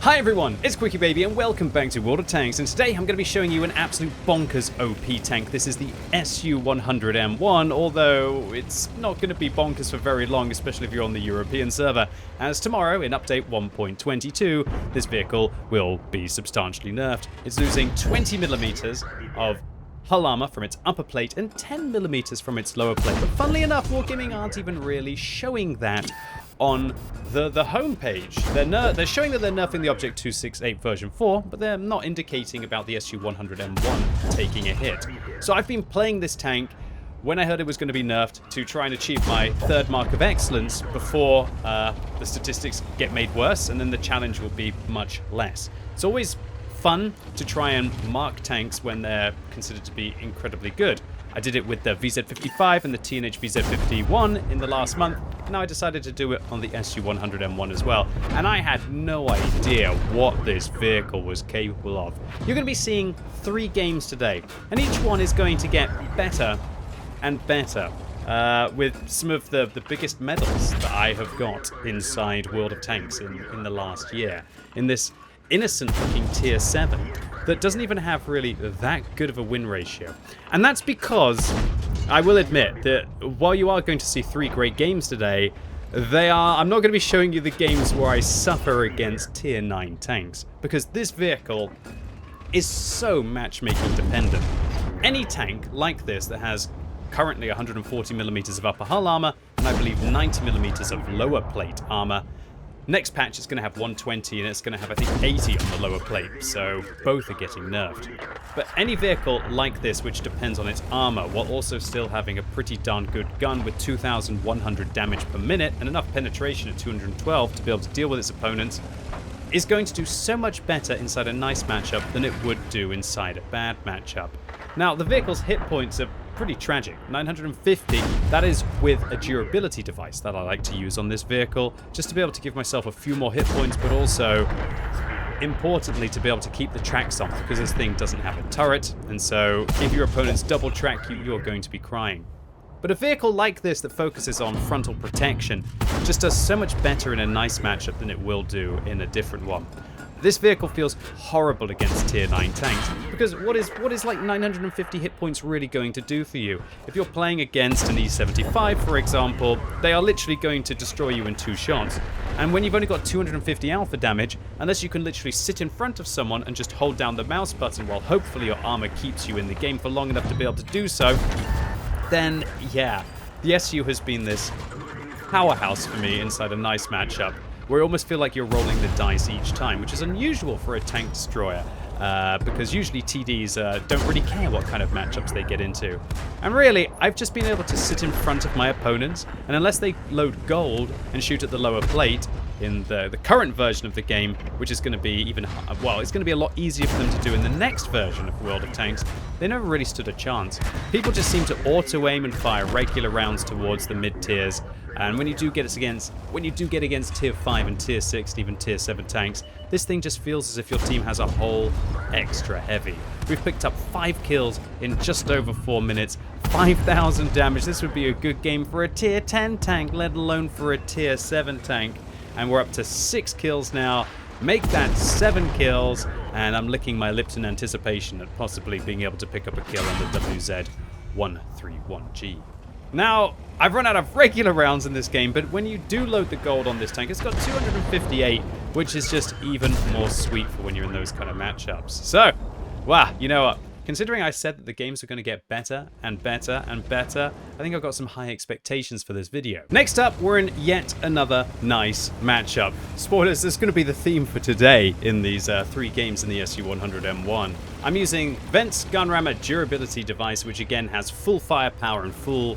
Hi everyone, it's QuickyBaby and welcome back to World of Tanks, and today I'm going to be showing you an absolute bonkers OP tank. This is the SU-100M1, although it's not going to be bonkers for very long, especially if you're on the European server, as tomorrow in update 1.22 this vehicle will be substantially nerfed. It's losing 20mm of hull armor from its upper plate and 10mm from its lower plate, but funnily enough Wargaming aren't even really showing that on the home page. They're showing that they're nerfing the Object 268 version 4, but they're not indicating about the SU-100M1 taking a hit. So I've been playing this tank when I heard it was going to be nerfed to try and achieve my third mark of excellence before the statistics get made worse, and then the challenge will be much less. It's always fun to try and mark tanks when they're considered to be incredibly good. I did it with the VZ55 and the TNH VZ51 in the last month. Now I decided to do it on the SU-100M1 as well, and I had no idea what this vehicle was capable of. You're going to be seeing 3 games today, and each one is going to get better and better with some of the biggest medals that I have got inside World of Tanks in the last year. In this innocent-looking Tier 7 that doesn't even have really that good of a win ratio. And that's because, I will admit, that while you are going to see 3 great games today, I'm not going to be showing you the games where I suffer against Tier 9 tanks, because this vehicle is so matchmaking dependent. Any tank like this that has currently 140mm of upper hull armor, and I believe 90mm of lower plate armor, next patch it's going to have 120 and it's going to have, I think, 80 on the lower plate, so both are getting nerfed. But any vehicle like this, which depends on its armor, while also still having a pretty darn good gun with 2,100 damage per minute and enough penetration at 212 to be able to deal with its opponents, is going to do so much better inside a nice matchup than it would do inside a bad matchup. Now, the vehicle's hit points are pretty tragic. 950, that is with a durability device that I like to use on this vehicle, just to be able to give myself a few more hit points, but also, importantly, to be able to keep the tracks on, because this thing doesn't have a turret, and so if your opponents double track you, you're going to be crying. But a vehicle like this that focuses on frontal protection just does so much better in a nice matchup than it will do in a different one. This vehicle feels horrible against Tier 9 tanks, because what is like 950 hit points really going to do for you? If you're playing against an E75, for example, they are literally going to destroy you in 2 shots. And when you've only got 250 alpha damage, unless you can literally sit in front of someone and just hold down the mouse button while hopefully your armor keeps you in the game for long enough to be able to do so, then yeah, the SU has been this powerhouse for me inside a nice matchup, where you almost feel like you're rolling the dice each time, which is unusual for a tank destroyer, because usually TDs don't really care what kind of matchups they get into. And really, I've just been able to sit in front of my opponents, and unless they load gold and shoot at the lower plate in the current version of the game, which is going to be even, well, it's going to be a lot easier for them to do in the next version of World of Tanks, they never really stood a chance. People just seem to auto-aim and fire regular rounds towards the mid-tiers, and when you do get against Tier 5 and Tier 6 and even Tier 7 tanks, this thing just feels as if your team has a whole extra heavy. We've picked up 5 kills in just over 4 minutes, 5,000 damage. This would be a good game for a Tier 10 tank, let alone for a Tier 7 tank. And we're up to 6 kills now. Make that 7 kills, and I'm licking my lips in anticipation at possibly being able to pick up a kill on the WZ-131G. Now, I've run out of regular rounds in this game, but when you do load the gold on this tank, it's got 258, which is just even more sweet for when you're in those kind of matchups. So, wow, you know what? Considering I said that the games are going to get better and better and better, I think I've got some high expectations for this video. Next up, we're in yet another nice matchup. Spoilers, this is going to be the theme for today in these 3 games in the SU-100M1. I'm using Vent's Gunrammer Durability Device, which again has full firepower and full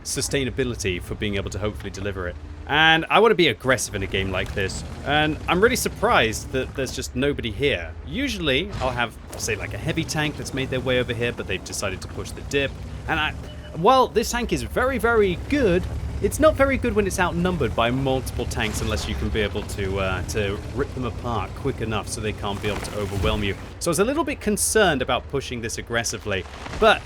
sustainability for being able to hopefully deliver it. And I want to be aggressive in a game like this, and I'm really surprised that there's just nobody here. Usually I'll have, say, like a heavy tank that's made their way over here, but they've decided to push the dip. And while this tank is very, very good, it's not very good when it's outnumbered by multiple tanks unless you can be able to rip them apart quick enough so they can't be able to overwhelm you. So I was a little bit concerned about pushing this aggressively, but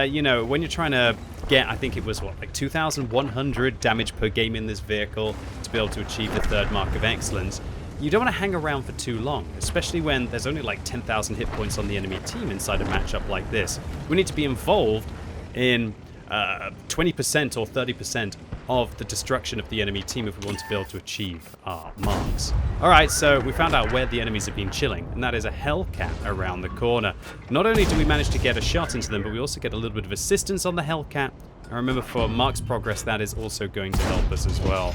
you know, when you're trying to get, I think it was, what, like 2,100 damage per game in this vehicle to be able to achieve the third mark of excellence, you don't want to hang around for too long, especially when there's only like 10,000 hit points on the enemy team inside a matchup like this. We need to be involved in 20% or 30% of the destruction of the enemy team if we want to be able to achieve our marks. Alright, so we found out where the enemies have been chilling, and that is a Hellcat around the corner. Not only do we manage to get a shot into them, but we also get a little bit of assistance on the Hellcat. And remember, for Mark's progress, that is also going to help us as well.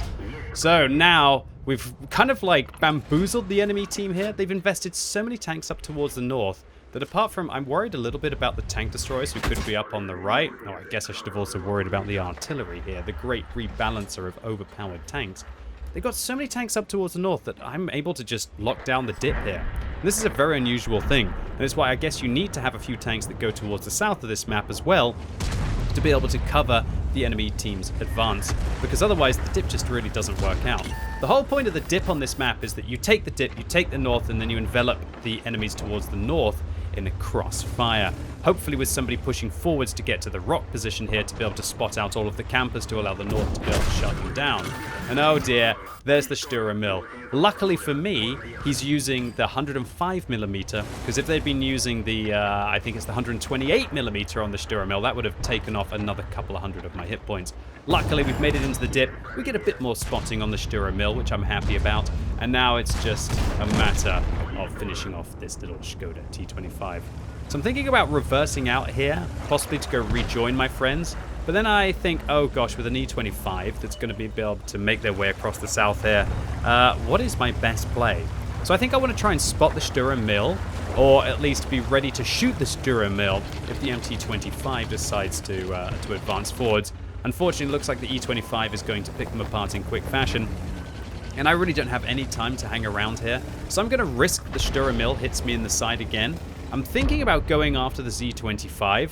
So now we've kind of like bamboozled the enemy team here. They've invested so many tanks up towards the north that apart from, I'm worried a little bit about the tank destroyers who could be up on the right. Oh, I guess I should have also worried about the artillery here, the great rebalancer of overpowered tanks. They've got so many tanks up towards the north that I'm able to just lock down the dip here. And this is a very unusual thing, and it's why I guess you need to have a few tanks that go towards the south of this map as well to be able to cover the enemy team's advance, because otherwise the dip just really doesn't work out. The whole point of the dip on this map is that you take the dip, you take the north, and then you envelop the enemies towards the north in a crossfire. Hopefully with somebody pushing forwards to get to the rock position here to be able to spot out all of the campers to allow the north to be able to shut them down. And oh dear, there's the Sturra Mill. Luckily for me, he's using the 105mm, because if they'd been using the, I think it's the 128mm on the Sturra Mill, that would have taken off another couple of hundred of my hit points. Luckily, we've made it into the dip. We get a bit more spotting on the Sturra Mill, which I'm happy about. And now it's just a matter of finishing off this little Skoda T25. So I'm thinking about reversing out here, possibly to go rejoin my friends. But then I think, oh gosh, with an E25 that's going to be able to make their way across the south here, what is my best play? So I think I want to try and spot the Sturra Mill, or at least be ready to shoot the Sturra Mill if the MT25 decides to advance forwards. Unfortunately, it looks like the E25 is going to pick them apart in quick fashion. And I really don't have any time to hang around here. So I'm going to risk the Sturra Mill hits me in the side again. I'm thinking about going after the Z25.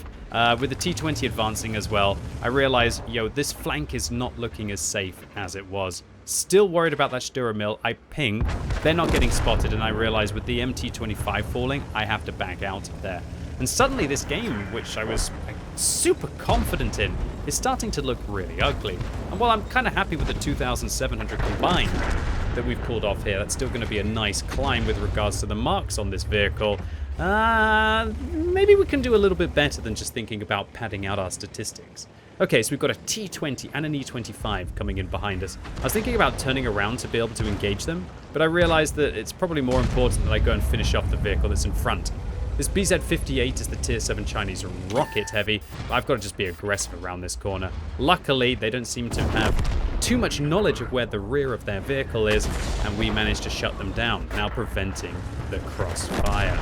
With the T20 advancing as well, I realize, this flank is not looking as safe as it was. Still worried about that Sturra Mill. I ping. They're not getting spotted, and I realize with the MT25 falling, I have to back out of there. And suddenly this game, which I was super confident in, is starting to look really ugly. And while I'm kind of happy with the 2,700 combined that we've pulled off here, that's still going to be a nice climb with regards to the marks on this vehicle. Maybe we can do a little bit better than just thinking about padding out our statistics. Okay, so we've got a T20 and an E25 coming in behind us. I was thinking about turning around to be able to engage them, but I realized that it's probably more important that I go and finish off the vehicle that's in front. This BZ-58 is the Tier 7 Chinese rocket heavy, but I've got to just be aggressive around this corner. Luckily, they don't seem to have too much knowledge of where the rear of their vehicle is, and we managed to shut them down, now preventing the crossfire.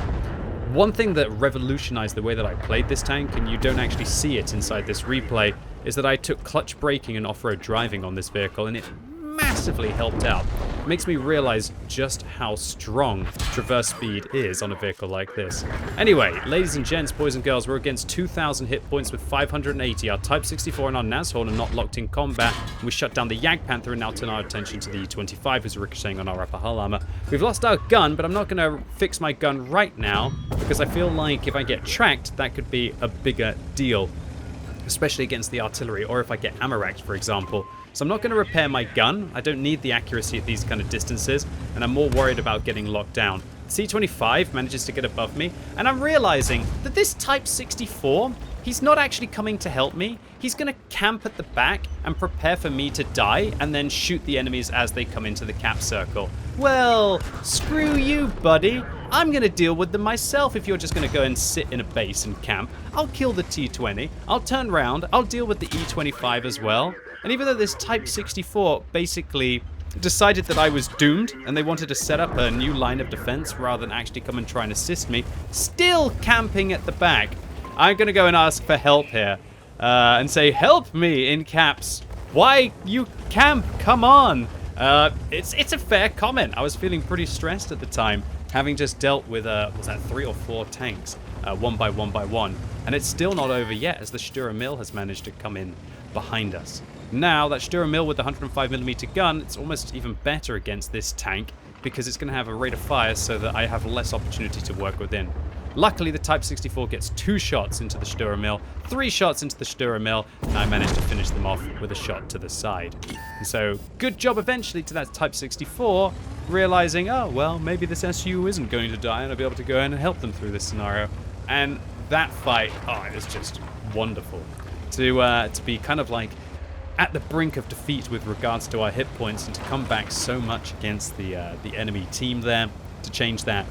One thing that revolutionized the way that I played this tank, and you don't actually see it inside this replay, is that I took clutch braking and off-road driving on this vehicle, and it massively helped out. It makes me realize just how strong traverse speed is on a vehicle like this. Anyway, ladies and gents, boys and girls, we're against 2,000 hit points with 580. Our Type 64 and our Nashorn are not locked in combat. We shut down the Jagdpanther and now turn our attention to the E25 who's ricocheting on our upper hull armor. We've lost our gun, but I'm not going to fix my gun right now because I feel like if I get tracked, that could be a bigger deal, especially against the artillery, or if I get ammo-racked, for example. So I'm not going to repair my gun. I don't need the accuracy at these kind of distances, and I'm more worried about getting locked down. C25 manages to get above me, and I'm realizing that this Type 64, he's not actually coming to help me. He's going to camp at the back and prepare for me to die, and then shoot the enemies as they come into the cap circle. Well, screw you, buddy. I'm going to deal with them myself if you're just going to go and sit in a base and camp. I'll kill the T20. I'll turn around. I'll deal with the E25 as well. And even though this Type 64 basically decided that I was doomed and they wanted to set up a new line of defense rather than actually come and try and assist me, still camping at the back, I'm going to go and ask for help here and say, help me, in caps. Why you camp? Come on. It's a fair comment. I was feeling pretty stressed at the time, having just dealt with, was that 3 or 4 tanks, one by one, and it's still not over yet as the Sturra Mill has managed to come in behind us. Now, that Sturra Mill with the 105mm gun, it's almost even better against this tank because it's going to have a rate of fire so that I have less opportunity to work within. Luckily, the Type 64 gets 2 shots into the Sturra Mill, 3 shots into the Sturra Mill, and I managed to finish them off with a shot to the side. And so, good job eventually to that Type 64, realizing, oh, well, maybe this SU isn't going to die and I'll be able to go in and help them through this scenario. And that fight, oh, it was just wonderful. To be kind of like at the brink of defeat with regards to our hit points and to come back so much against the enemy team there, to change that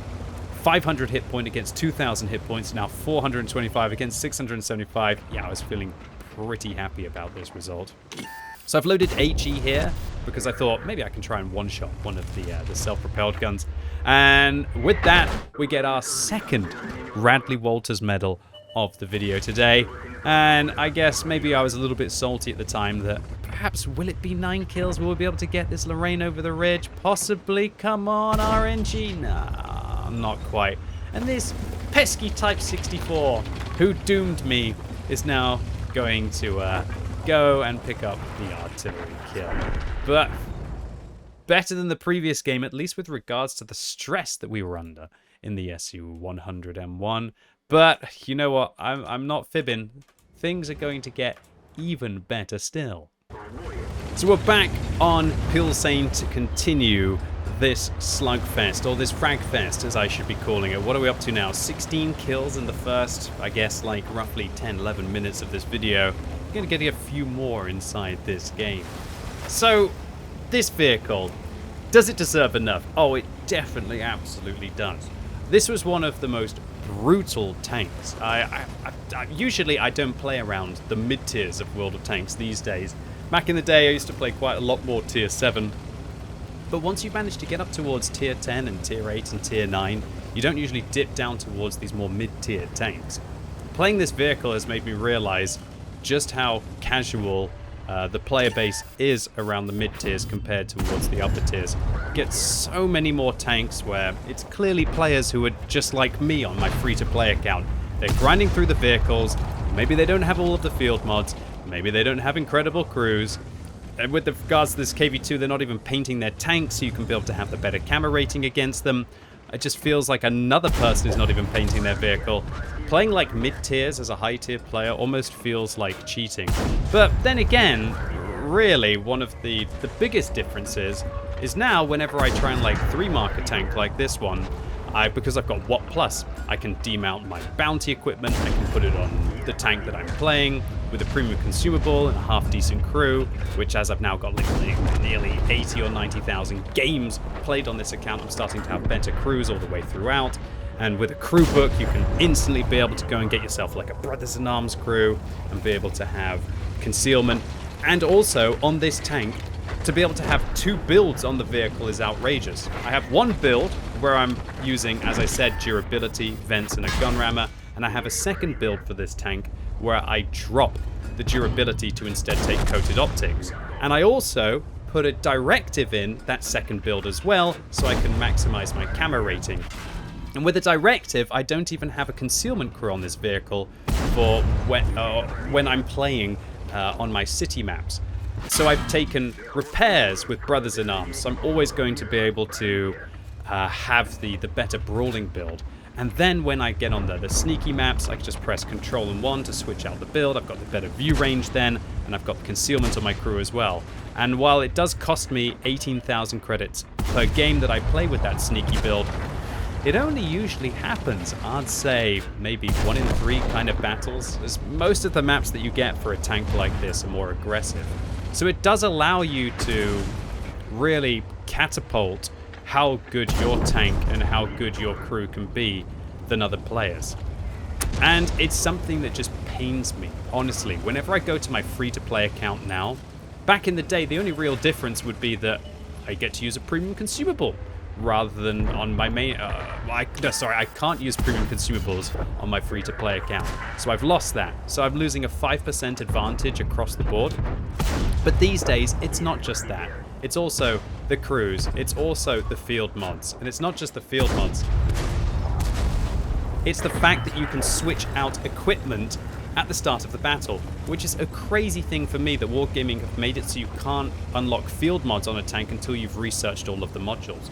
500 hit point against 2,000 hit points, now 425 against 675. Yeah, I was feeling pretty happy about this result. So I've loaded HE here because I thought maybe I can try and one-shot one of the self-propelled guns. And with that, we get our second Radley Walters medal of the video today. And I guess maybe I was a little bit salty at the time that perhaps will it be 9 kills? Will we be able to get this Lorraine over the ridge? Possibly. Come on, RNG. Nah, not quite. And this pesky Type 64 who doomed me is now going to go and pick up the artillery kill. But better than the previous game, at least with regards to the stress that we were under in the SU-100M1. But you know what? I'm not fibbing. Things are going to get even better still. So we're back on Pilsane to continue this slugfest, or this fragfest as I should be calling it. What are we up to now? 16 kills in the first, I guess, like roughly 10-11 minutes of this video. We're going to get a few more inside this game. So, this vehicle, does it deserve a nerf? Oh, it definitely, absolutely does. This was one of the most brutal tanks. Usually I don't play around the mid-tiers of World of Tanks these days. Back in the day I used to play quite a lot more tier 7. But once you manage to get up towards tier 10 and tier 8 and tier 9, you don't usually dip down towards these more mid-tier tanks. Playing this vehicle has made me realize just how casual the player base is around the mid-tiers compared towards the upper tiers. You get so many more tanks where it's clearly players who are just like me on my free-to-play account. They're grinding through the vehicles, maybe they don't have all of the field mods, maybe they don't have incredible crews. And with regards to this KV2, they're not even painting their tanks so you can be able to have the better camera rating against them. It just feels like another person is not even painting their vehicle. Playing like mid-tiers as a high-tier player almost feels like cheating. But then again, really, one of the biggest differences is now whenever I try and like 3-mark a tank like this one, because I've got Watt Plus, I can demount my bounty equipment, I can put it on the tank that I'm playing with a premium consumable and a half-decent crew, which as I've now got like nearly 80 or 90,000 games played on this account, I'm starting to have better crews all the way throughout. And with a crew book, you can instantly be able to go and get yourself like a Brothers-in-Arms crew and be able to have concealment. And also, on this tank, to be able to have 2 builds on the vehicle is outrageous. I have one build where I'm using, as I said, durability, vents, and a gun rammer. And I have a second build for this tank where I drop the durability to instead take coated optics. And I also put a directive in that second build as well, so I can maximize my camera rating. And with a directive, I don't even have a concealment crew on this vehicle for when I'm playing on my city maps. So I've taken repairs with Brothers-in-Arms, so I'm always going to be able to have the better brawling build. And then when I get on the sneaky maps, I can just press Control and 1 to switch out the build. I've got the better view range then, and I've got the concealment on my crew as well. And while it does cost me 18,000 credits per game that I play with that sneaky build, it only usually happens, I'd say, maybe 1 in 3 kind of battles, as most of the maps that you get for a tank like this are more aggressive. So it does allow you to really catapult how good your tank and how good your crew can be than other players. And it's something that just pains me, honestly. Whenever I go to my free-to-play account now, back in the day, the only real difference would be that I get to use a premium consumable rather than on my main... I can't use premium consumables on my free-to-play account. So I've lost that. So I'm losing a 5% advantage across the board. But these days, it's not just that. It's also the crews, it's also the field mods. And it's not just the field mods. It's the fact that you can switch out equipment at the start of the battle, which is a crazy thing for me that Wargaming have made it so you can't unlock field mods on a tank until you've researched all of the modules.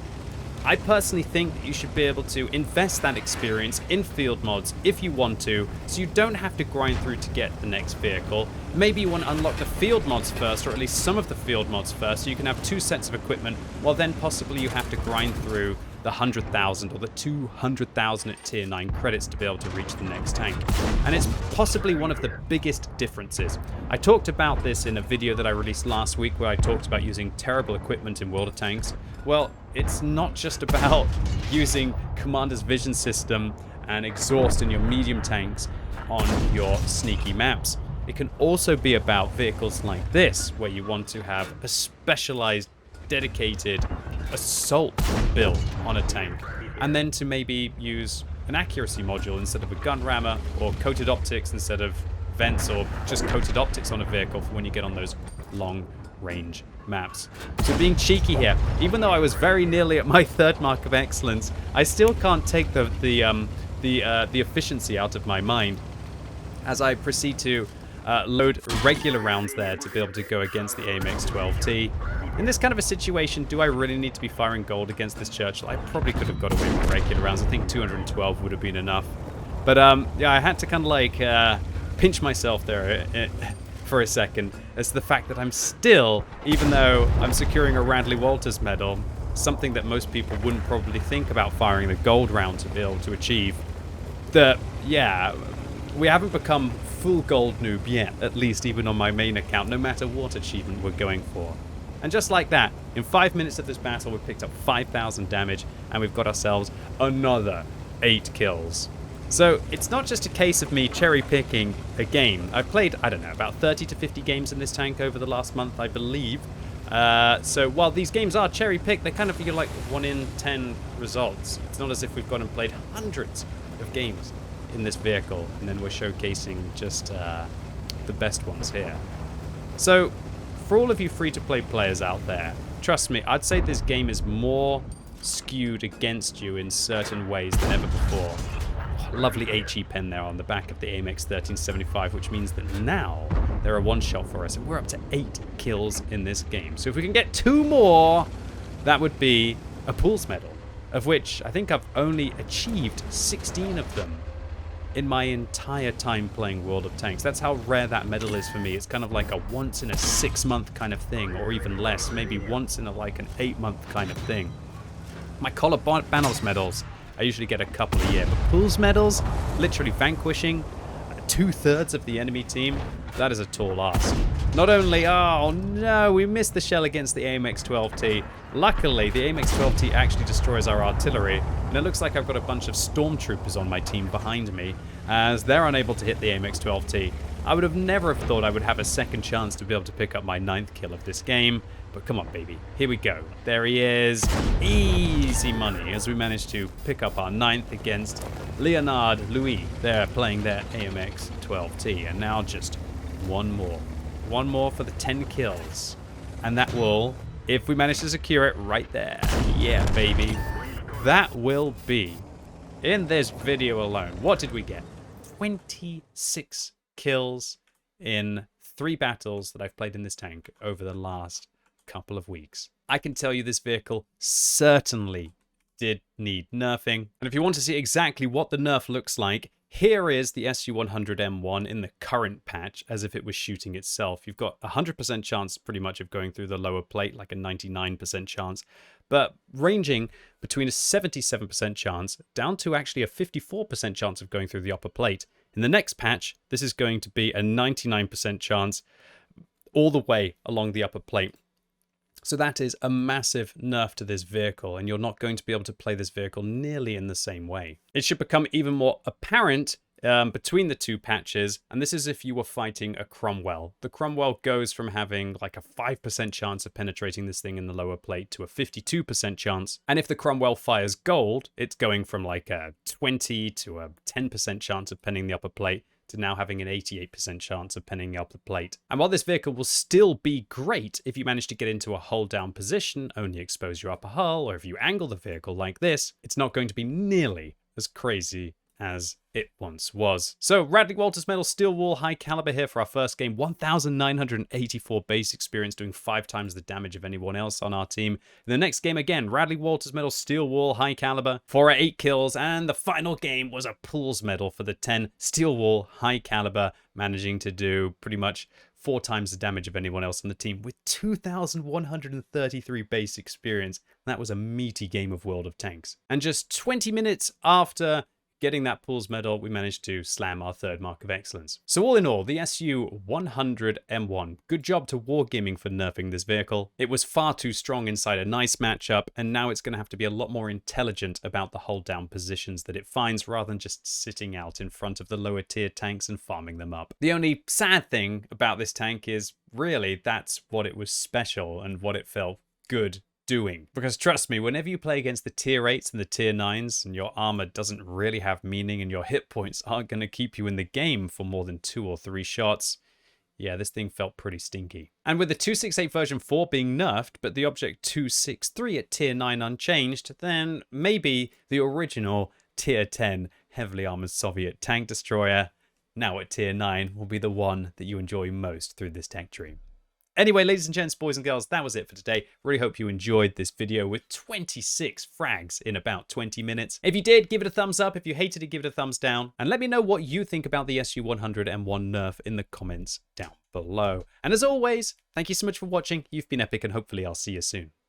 I personally think that you should be able to invest that experience in field mods if you want to, so you don't have to grind through to get the next vehicle. Maybe you want to unlock the field mods first, or at least some of the field mods first, so you can have 2 sets of equipment, while then possibly you have to grind through the 100,000 or the 200,000 at tier 9 credits to be able to reach the next tank. And it's possibly one of the biggest differences. I talked about this in a video that I released last week where I talked about using terrible equipment in World of Tanks. Well, it's not just about using Commander's Vision System and exhaust in your medium tanks on your sneaky maps. It can also be about vehicles like this, where you want to have a specialized, dedicated assault build on a tank, and then to maybe use an accuracy module instead of a gun rammer, or coated optics instead of vents, or just coated optics on a vehicle for when you get on those long range maps. So being cheeky here, even though I was very nearly at my 3rd mark of excellence, I still can't take the efficiency out of my mind as I proceed to load regular rounds there to be able to go against the AMX-12T. In this kind of a situation, do I really need to be firing gold against this Churchill? I probably could have got away with regular rounds. I think 212 would have been enough. But yeah, I had to kind of like pinch myself there for a second as the fact that I'm still, even though I'm securing a Radley Walters medal, something that most people wouldn't probably think about firing the gold round to be able to achieve. Yeah, we haven't become full gold noob yet, at least even on my main account, no matter what achievement we're going for. And just like that, in 5 minutes of this battle, we've picked up 5,000 damage, and we've got ourselves another 8 kills. So it's not just a case of me cherry-picking a game. I've played, I don't know, about 30 to 50 games in this tank over the last month, I believe. So while these games are cherry-picked, they kind of feel like 1 in 10 results. It's not as if we've gone and played hundreds of games in this vehicle, and then we're showcasing just the best ones here. So for all of you free-to-play players out there, trust me, I'd say this game is more skewed against you in certain ways than ever before. Lovely HE pen there on the back of the AMX 1375, which means that now they're a one-shot for us, and we're up to 8 kills in this game. So if we can get 2 more, that would be a Pools medal, of which I think I've only achieved 16 of them in my entire time playing World of Tanks. That's how rare that medal is for me. It's kind of like a once in a 6-month kind of thing, or even less, maybe once in a like an 8-month kind of thing. My Collar Banos medals, I usually get a couple a year, but Pools medals, literally vanquishing 2/3 of the enemy team, that is a tall ask. Not only, oh no, we missed the shell against the AMX-12T. Luckily, the AMX-12T actually destroys our artillery, and it looks like I've got a bunch of stormtroopers on my team behind me, as they're unable to hit the AMX-12T. I would have never have thought I would have a second chance to be able to pick up my 9th kill of this game, but come on, baby. Here we go. There he is. Easy money as we manage to pick up our 9th against Leonard Louis. They're playing their AMX-12T, and now just one more. One more for the 10 kills. And that will, if we manage to secure it right there, yeah, baby, that will be, in this video alone, what did we get? 26 kills in 3 battles that I've played in this tank over the last couple of weeks. I can tell you this vehicle certainly did need nerfing. And if you want to see exactly what the nerf looks like, here is the SU-100M1 in the current patch, as if it was shooting itself. You've got a 100% chance pretty much of going through the lower plate, like a 99% chance, but ranging between a 77% chance down to actually a 54% chance of going through the upper plate. In the next patch, this is going to be a 99% chance all the way along the upper plate. So that is a massive nerf to this vehicle, and you're not going to be able to play this vehicle nearly in the same way. It should become even more apparent between the 2 patches, and this is if you were fighting a Cromwell. The Cromwell goes from having like a 5% chance of penetrating this thing in the lower plate to a 52% chance, and if the Cromwell fires gold, it's going from like a 20 to a 10% chance of penning the upper plate to now having an 88% chance of penning up the plate. And while this vehicle will still be great if you manage to get into a hull down position, only expose your upper hull, or if you angle the vehicle like this, it's not going to be nearly as crazy as it once was. So Radley Walters Medal Steel Wall High Caliber here for our first game. 1,984 base experience, doing 5 times the damage of anyone else on our team. In the next game again, Radley Walters Medal Steel Wall High Caliber for our 8 kills. And the final game was a Pools Medal for the 10 Steel Wall High Caliber, managing to do pretty much 4 times the damage of anyone else on the team with 2,133 base experience. That was a meaty game of World of Tanks. And just 20 minutes after getting that Pools medal, we managed to slam our 3rd mark of excellence. So all in all, the SU-100M1. Good job to Wargaming for nerfing this vehicle. It was far too strong inside a nice matchup, and now it's going to have to be a lot more intelligent about the hold down positions that it finds rather than just sitting out in front of the lower tier tanks and farming them up. The only sad thing about this tank is really that's what it was special and what it felt good doing. Because trust me, whenever you play against the tier 8s and the tier 9s and your armor doesn't really have meaning and your hit points aren't going to keep you in the game for more than 2 or 3 shots, yeah, this thing felt pretty stinky. And with the 268 version 4 being nerfed, but the object 263 at tier 9 unchanged, then maybe the original tier 10 heavily armored Soviet tank destroyer, now at tier 9, will be the one that you enjoy most through this tank dream. Anyway, ladies and gents, boys and girls, that was it for today. Really hope you enjoyed this video with 26 frags in about 20 minutes. If you did, give it a thumbs up. If you hated it, give it a thumbs down. And let me know what you think about the SU-100M1 nerf in the comments down below. And as always, thank you so much for watching. You've been epic, and hopefully I'll see you soon.